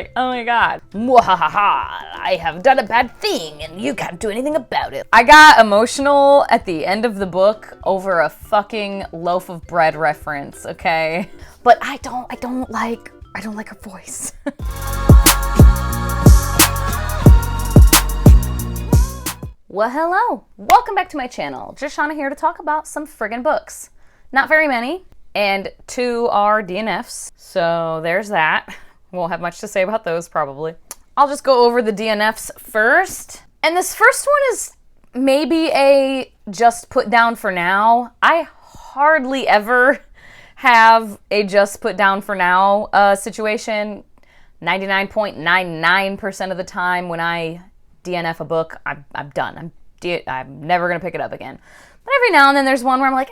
Like, oh my god. Mwahaha, I have done a bad thing and you can't do anything about it. I got emotional at the end of the book over a fucking loaf of bread reference, okay? But I don't like her voice. Well, hello. Welcome back to my channel. Just Shauna here to talk about some friggin' books. Not very many, and 2 are DNFs, so there's that. Won't have much to say about those, probably. I'll just go over the DNFs first. And this first one is maybe a just put down for now. I hardly ever have a just put down for now situation. 99.99% of the time when I DNF a book, I'm done. I'm never gonna pick it up again. But every now and then there's one where I'm like,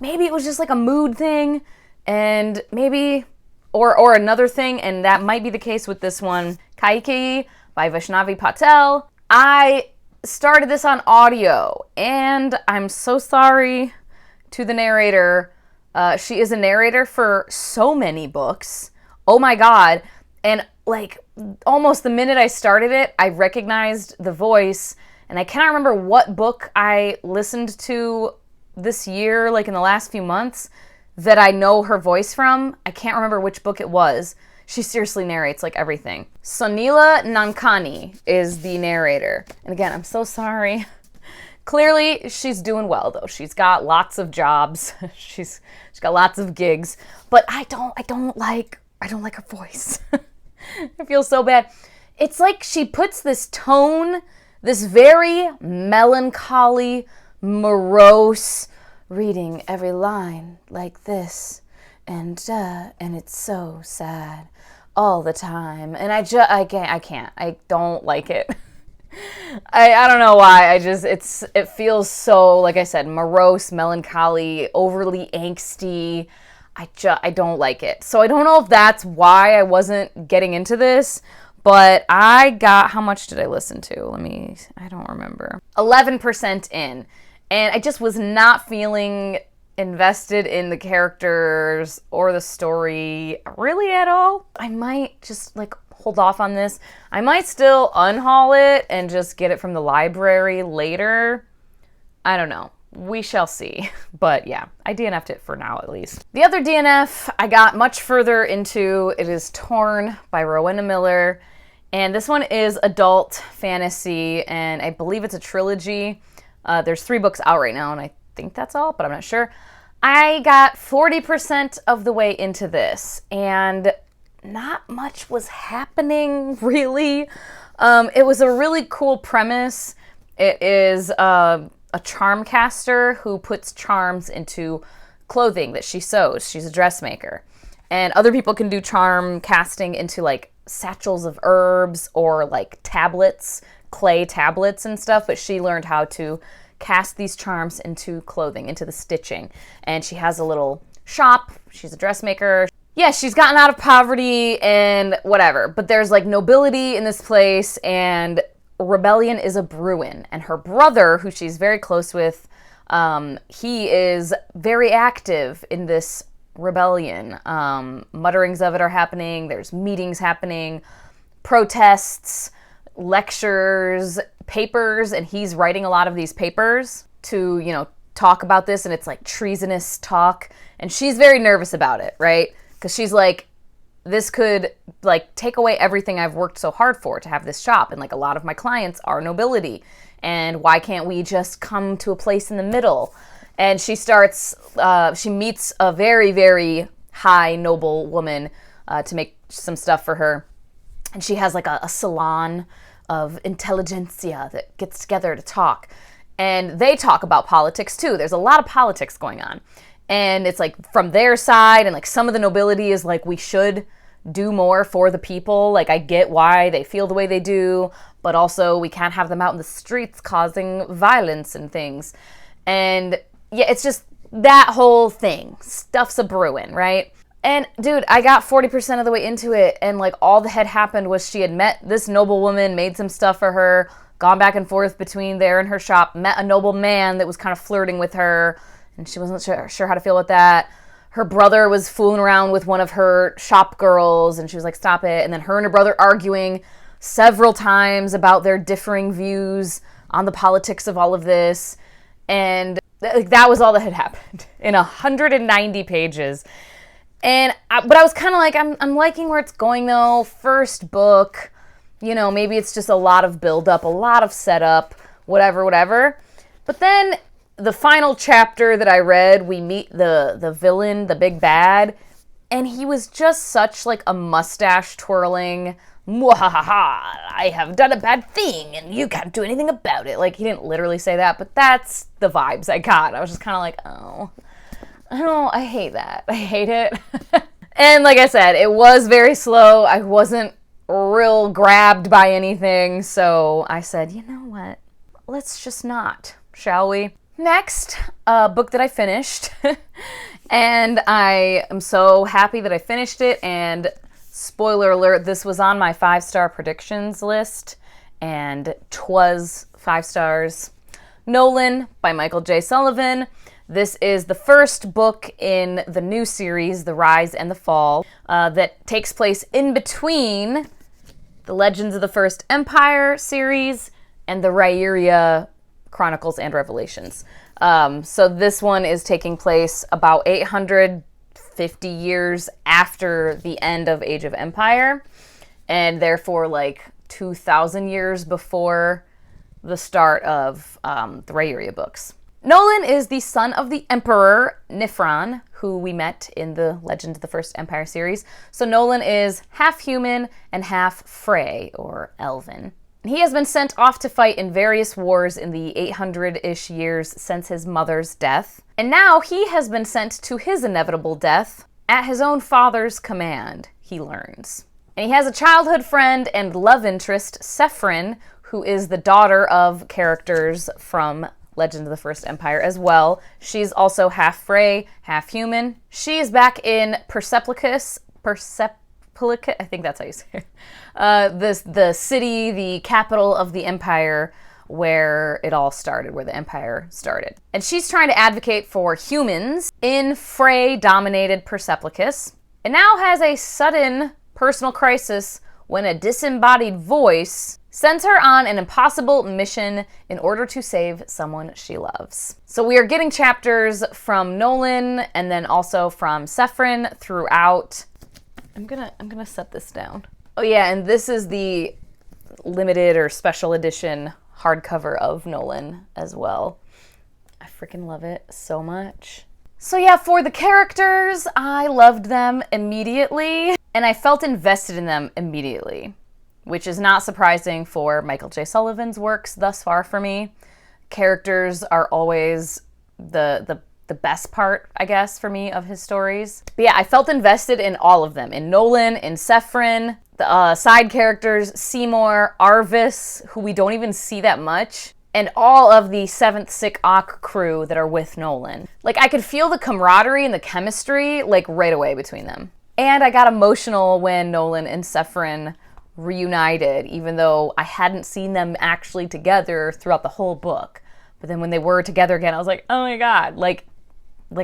maybe it was just like a mood thing, and maybe, or another thing, and that might be the case with this one. Kaiki by Vaishnavi Patel. I started this on audio, and I'm so sorry to the narrator. She is a narrator for so many books. Oh my god. And like almost the minute I started it, I recognized the voice, and I cannot remember what book I listened to this year, like in the last few months, that I know her voice from. I can't remember which book it was. She seriously narrates like everything. Sonila Nankani is the narrator. And again, I'm so sorry. Clearly, she's doing well though. She's got lots of jobs. She's got lots of gigs. But I don't like her voice. I feel so bad. It's like she puts this tone, this very melancholy, morose, reading every line like this, and it's so sad all the time. And I can't. I don't like it. I don't know why. It feels so, like I said, morose, melancholy, overly angsty. I don't like it. So I don't know if that's why I wasn't getting into this, but I got, how much did I listen to? I don't remember. 11% in. And I just was not feeling invested in the characters or the story really at all. I might just like hold off on this. I might still unhaul it and just get it from the library later. I don't know. We shall see. But yeah, I DNF'd it for now at least. The other DNF I got much further into. It is Torn by Rowena Miller. And this one is adult fantasy, and I believe it's a trilogy. There's 3 books out right now, and I think that's all, but I'm not sure. I got 40% of the way into this, and not much was happening, really. It was a really cool premise. It is a charm caster who puts charms into clothing that she sews. She's a dressmaker. And other people can do charm casting into like satchels of herbs or like tablets, clay tablets and stuff, but she learned how to cast these charms into clothing, into the stitching. And she has a little shop. She's a dressmaker. Yeah, she's gotten out of poverty and whatever, but there's like nobility in this place, and rebellion is a brewing. And her brother, who she's very close with, he is very active in this rebellion. Mutterings of it are happening. There's meetings happening, protests, lectures, papers, and he's writing a lot of these papers to, talk about this, and it's like treasonous talk. And she's very nervous about it, right? Because she's like, this could like take away everything I've worked so hard for to have this shop, and like a lot of my clients are nobility, and why can't we just come to a place in the middle? And she meets a very, very high noble woman to make some stuff for her, and she has like a salon of intelligentsia that gets together to talk, and they talk about politics too. There's a lot of politics going on. And it's like from their side, and like some of the nobility is like, we should do more for the people. Like, I get why they feel the way they do, but also we can't have them out in the streets causing violence and things. And yeah, it's just that whole thing. Stuff's a brewing, right? And dude, I got 40% of the way into it, and like all that had happened was she had met this noble woman, made some stuff for her, gone back and forth between there and her shop, met a noble man that was kind of flirting with her, and she wasn't sure how to feel with that. her brother was fooling around with one of her shop girls, and she was like, stop it. And then her and her brother arguing several times about their differing views on the politics of all of this. And that was all that had happened in 190 pages. But I was kind of like, I'm liking where it's going though. First book, maybe it's just a lot of build-up, a lot of setup, whatever. But then the final chapter that I read, we meet the villain, the big bad, and he was just such like a mustache twirling, mwahaha, I have done a bad thing and you can't do anything about it. Like, he didn't literally say that, but that's the vibes I got. I was just kind of like, oh, I hate that. I hate it. And like I said, it was very slow. I wasn't real grabbed by anything, so I said, you know what? Let's just not, shall we? Next, a book that I finished, and I am so happy that I finished it, and spoiler alert, this was on my 5-star predictions list, and 'twas 5 stars. Nolan by Michael J. Sullivan. This is the first book in the new series, The Rise and the Fall, that takes place in between the Legends of the First Empire series and the Rhaenyra Chronicles and Revelations. So this one is taking place about 850 years after the end of Age of Empire, and therefore like 2,000 years before the start of the Rhaenyra books. Nolan is the son of the Emperor Nifron, who we met in the Legend of the First Empire series. So Nolan is half human and half Frey, or Elven. He has been sent off to fight in various wars in the 800-ish years since his mother's death. And now he has been sent to his inevitable death at his own father's command, he learns. And he has a childhood friend and love interest, Saffron, who is the daughter of characters from Legend of the First Empire as well. She's also half Frey, half human. She is back in Perseplicus, I think that's how you say it. The city, the capital of the empire where it all started, where the empire started. And she's trying to advocate for humans in Frey-dominated Perseplicus, and now has a sudden personal crisis when a disembodied voice sends her on an impossible mission in order to save someone she loves. So we are getting chapters from Nolan and then also from Saffron throughout. I'm gonna set this down. Oh yeah, and this is the limited or special edition hardcover of Nolan as well. I freaking love it so much. So yeah, for the characters, I loved them immediately, and I felt invested in them immediately, which is not surprising for Michael J. Sullivan's works thus far for me. Characters are always the best part, I guess, for me of his stories. But yeah, I felt invested in all of them. In Nolan, in Saffron, the side characters, Seymour, Arvis, who we don't even see that much, and all of the 7th Sick Ock crew that are with Nolan. Like, I could feel the camaraderie and the chemistry, like, right away between them. And I got emotional when Nolan and Saffron reunited, even though I hadn't seen them actually together throughout the whole book. But then when they were together again, I was like, oh my god, like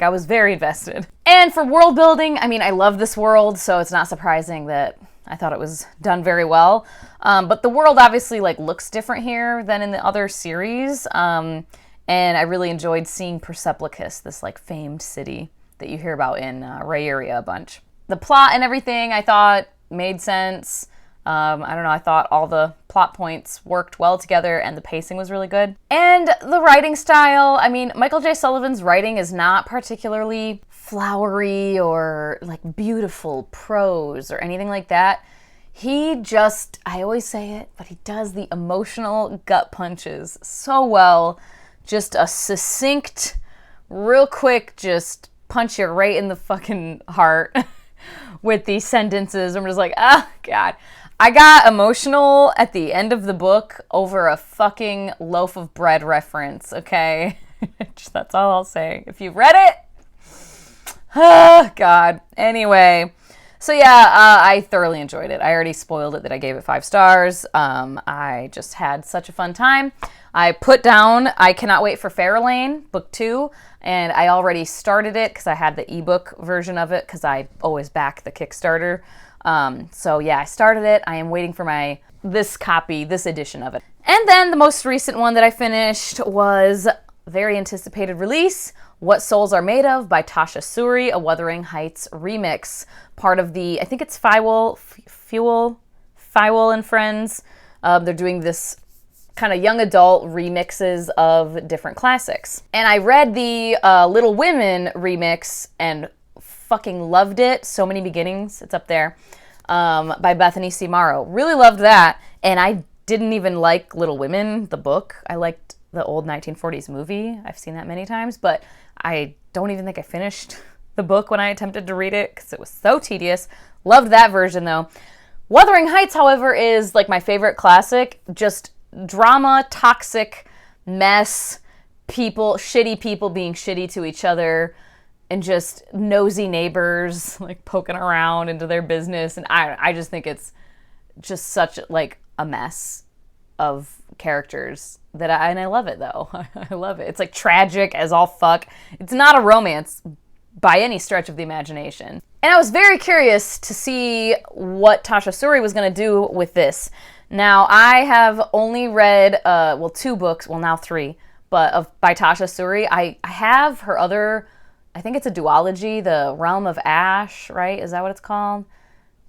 I was very invested. And for world building, I mean, I love this world, so it's not surprising that I thought it was done very well. But the world obviously like looks different here than in the other series. And I really enjoyed seeing Perseplicus, this like famed city that you hear about in Rhaenyra a bunch. The plot and everything I thought made sense. I don't know, I thought all the plot points worked well together and the pacing was really good. And the writing style, I mean, Michael J. Sullivan's writing is not particularly flowery or like beautiful prose or anything like that. He just, I always say it, but he does the emotional gut punches so well. Just a succinct, real quick, just punch you right in the fucking heart with these sentences. I'm just like, oh god. I got emotional at the end of the book over a fucking loaf of bread reference, okay? That's all I'll say. If you read it, oh, God. Anyway, So yeah, I thoroughly enjoyed it. I already spoiled it that I gave it 5 stars. I just had such a fun time. I put down I Cannot Wait for Fairlane, book 2, and I already started it because I had the ebook version of it because I always back the Kickstarter. So yeah, I started it. I am waiting for this edition of it. And then the most recent one that I finished was very anticipated release, What Souls Are Made Of by Tasha Suri, a Wuthering Heights remix. Part of the, I think it's Fywell and Friends. They're doing this kind of young adult remixes of different classics. And I read the Little Women remix and fucking loved it. So Many Beginnings, it's up there, by Bethany C. Morrow. Really loved that. And I didn't even like Little Women, the book. I liked the old 1940s movie. I've seen that many times, but I don't even think I finished the book when I attempted to read it because it was so tedious. Loved that version though. Wuthering Heights, however, is like my favorite classic. Just drama, toxic mess, shitty people being shitty to each other, and just nosy neighbors like poking around into their business. And I just think it's just such like a mess of characters and I love it though. I love it. It's like tragic as all fuck. It's not a romance by any stretch of the imagination. And I was very curious to see what Tasha Suri was going to do with this. Now, I have only read, 2 books, well now 3, but by Tasha Suri. I have her other, I think it's a duology, The Realm of Ash, right? Is that what it's called?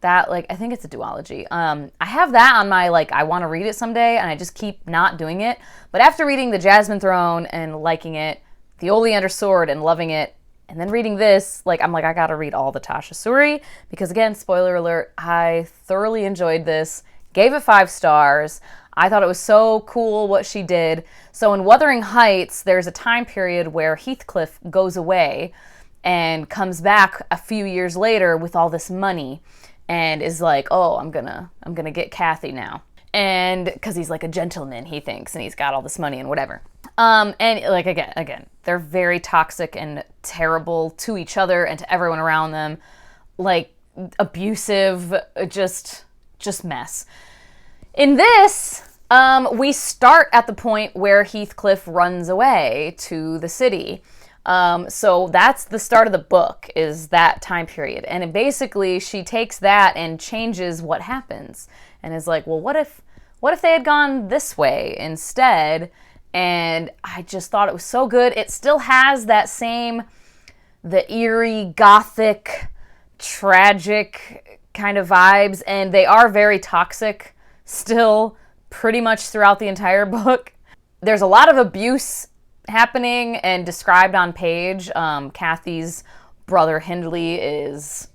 That, like, I think it's a duology. I have that on my, like, I want to read it someday, and I just keep not doing it. But after reading The Jasmine Throne and liking it, The Oleander Sword and loving it, and then reading this, like, I'm like, I gotta read all the Tasha Suri, because again, spoiler alert, I thoroughly enjoyed this, gave it 5 stars. I thought it was so cool what she did. So in Wuthering Heights, there's a time period where Heathcliff goes away and comes back a few years later with all this money and is like, oh, I'm gonna get Kathy now. And because he's like a gentleman, he thinks, and he's got all this money and whatever. And like, again, they're very toxic and terrible to each other and to everyone around them. Like, abusive, just mess. In this, we start at the point where Heathcliff runs away to the city. So that's the start of the book, is that time period. And basically, she takes that and changes what happens. And is like, well, what if they had gone this way instead? And I just thought it was so good. It still has that same, the eerie, gothic, tragic kind of vibes. And they are very toxic still, pretty much throughout the entire book. There's a lot of abuse happening and described on page. Kathy's brother Hindley is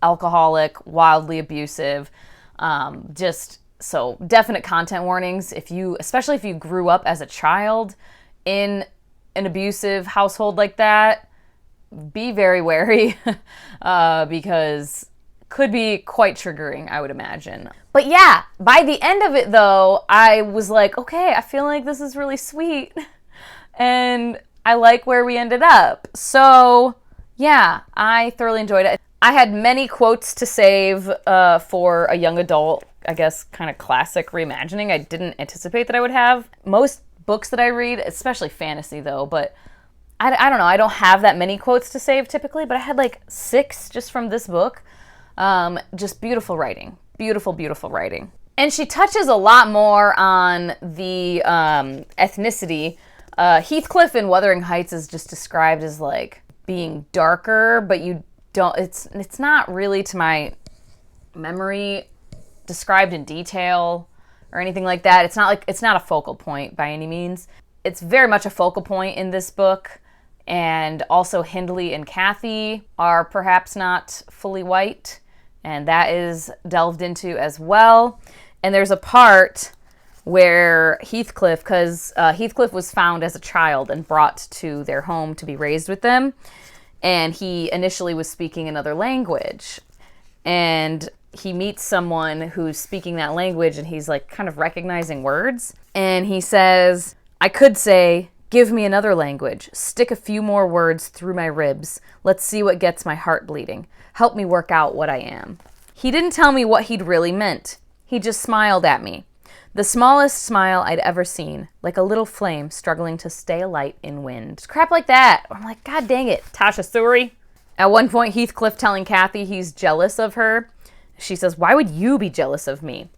alcoholic, wildly abusive. So definite content warnings. Especially if you grew up as a child in an abusive household like that, be very wary because could be quite triggering, I would imagine. But yeah, by the end of it though, I was like, okay, I feel like this is really sweet. And I like where we ended up. So yeah, I thoroughly enjoyed it. I had many quotes to save for a young adult, I guess, kind of classic reimagining. I didn't anticipate that I would have. Most books that I read, especially fantasy though, but I don't know, I don't have that many quotes to save typically, but I had like 6 just from this book. Just beautiful writing. Beautiful, beautiful writing. And she touches a lot more on the ethnicity. Heathcliff in Wuthering Heights is just described as like being darker, but it's not really, to my memory, described in detail or anything like that. It's not a focal point by any means. It's very much a focal point in this book. And also Hindley and Kathy are perhaps not fully white, and that is delved into as well. And there's a part where Heathcliff, because Heathcliff was found as a child and brought to their home to be raised with them, and he initially was speaking another language, and he meets someone who's speaking that language, and he's like kind of recognizing words, and he says, I could say, Give me another language. Stick a few more words through my ribs. Let's see what gets my heart bleeding. Help me work out what I am. He didn't tell me what he'd really meant. He just smiled at me. The smallest smile I'd ever seen, like a little flame struggling to stay alight in wind. Crap like that. I'm like, God dang it, Tasha Suri. At one point, Heathcliff telling Kathy he's jealous of her. She says, why would you be jealous of me?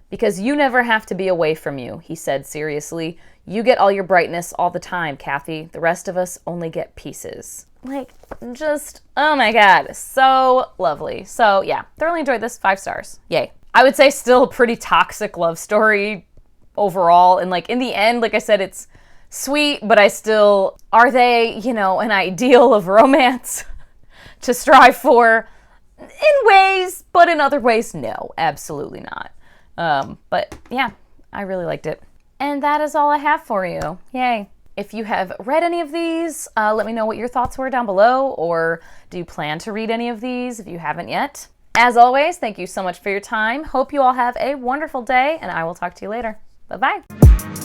Because you never have to be away from you, he said seriously. You get all your brightness all the time, Kathy. The rest of us only get pieces. Like, just, oh my God, so lovely. So yeah, thoroughly enjoyed this, 5 stars. Yay. I would say still a pretty toxic love story overall. And like in the end, like I said, it's sweet, but I still, are they, you know, an ideal of romance to strive for? In ways, but in other ways, no, absolutely not. But yeah, I really liked it. And that is all I have for you. Yay. If you have read any of these, let me know what your thoughts were down below, or do you plan to read any of these if you haven't yet? As always, thank you so much for your time. Hope you all have a wonderful day, and I will talk to you later. Bye-bye.